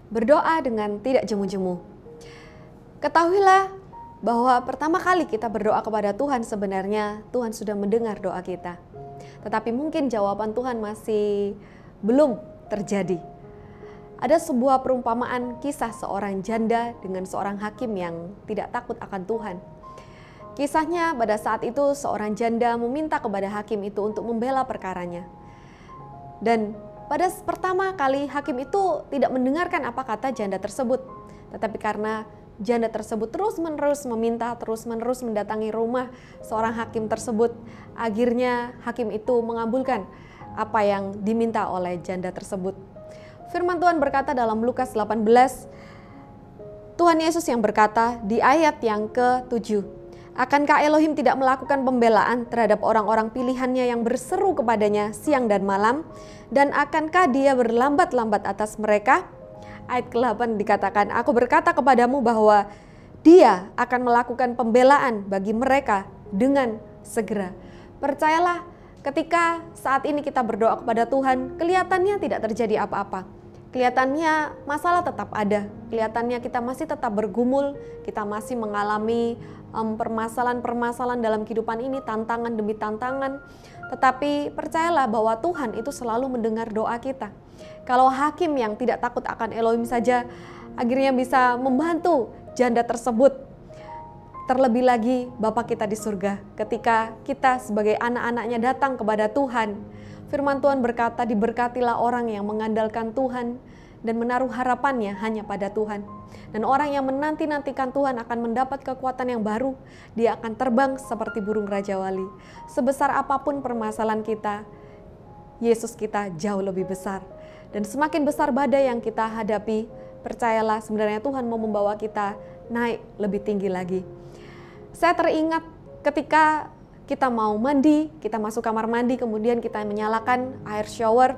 Berdoa dengan tidak jemu-jemu. Ketahuilah bahwa pertama kali kita berdoa kepada Tuhan, sebenarnya Tuhan sudah mendengar doa kita. Tetapi mungkin jawaban Tuhan masih belum terjadi. Ada sebuah perumpamaan kisah seorang janda dengan seorang hakim yang tidak takut akan Tuhan. Kisahnya pada saat itu seorang janda meminta kepada hakim itu untuk membela perkaranya. Dan pada pertama kali hakim itu tidak mendengarkan apa kata janda tersebut. Tetapi karena janda tersebut terus-menerus meminta, terus-menerus mendatangi rumah seorang hakim tersebut, akhirnya hakim itu mengabulkan apa yang diminta oleh janda tersebut. Firman Tuhan berkata dalam Lukas 18, Tuhan Yesus yang berkata di ayat yang ke-7, akankah Elohim tidak melakukan pembelaan terhadap orang-orang pilihannya yang berseru kepadanya siang dan malam? Dan akankah dia berlambat-lambat atas mereka? Ayat ke-8 dikatakan, aku berkata kepadamu bahwa dia akan melakukan pembelaan bagi mereka dengan segera. Percayalah, ketika saat ini kita berdoa kepada Tuhan, kelihatannya tidak terjadi apa-apa. Kelihatannya masalah tetap ada, kelihatannya kita masih tetap bergumul, kita masih mengalami permasalahan-permasalahan dalam kehidupan ini, tantangan demi tantangan. Tetapi percayalah bahwa Tuhan itu selalu mendengar doa kita. Kalau hakim yang tidak takut akan Elohim saja akhirnya bisa membantu janda tersebut, terlebih lagi Bapa kita di surga. Ketika kita sebagai anak-anaknya datang kepada Tuhan, firman Tuhan berkata, diberkatilah orang yang mengandalkan Tuhan dan menaruh harapannya hanya pada Tuhan. Dan orang yang menanti-nantikan Tuhan akan mendapat kekuatan yang baru. Dia akan terbang seperti burung Raja Wali. Sebesar apapun permasalahan kita, Yesus kita jauh lebih besar. Dan semakin besar badai yang kita hadapi, percayalah sebenarnya Tuhan mau membawa kita naik lebih tinggi lagi. Saya teringat ketika kita mau mandi, kita masuk kamar mandi, kemudian kita menyalakan air shower.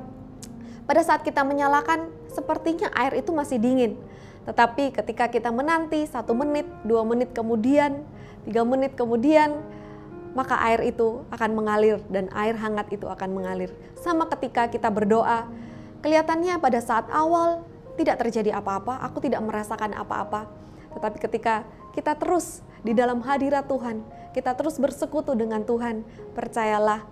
Pada saat kita menyalakan, sepertinya air itu masih dingin. Tetapi ketika kita menanti 1 menit, 2 menit kemudian, 3 menit kemudian, maka air itu akan mengalir dan air hangat itu akan mengalir. Sama ketika kita berdoa, kelihatannya pada saat awal tidak terjadi apa-apa, aku tidak merasakan apa-apa. Tetapi ketika kita terus di dalam hadirat Tuhan, kita terus bersekutu dengan Tuhan, percayalah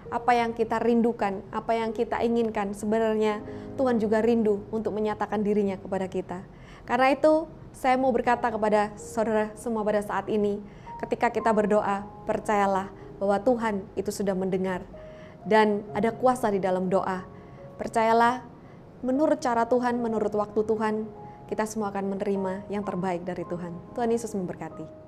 apa yang kita rindukan, apa yang kita inginkan, sebenarnya Tuhan juga rindu untuk menyatakan dirinya kepada kita. Karena itu saya mau berkata kepada saudara semua pada saat ini, ketika kita berdoa, percayalah bahwa Tuhan itu sudah mendengar dan ada kuasa di dalam doa. Percayalah, menurut cara Tuhan, menurut waktu Tuhan, kita semua akan menerima yang terbaik dari Tuhan. Tuhan Yesus memberkati.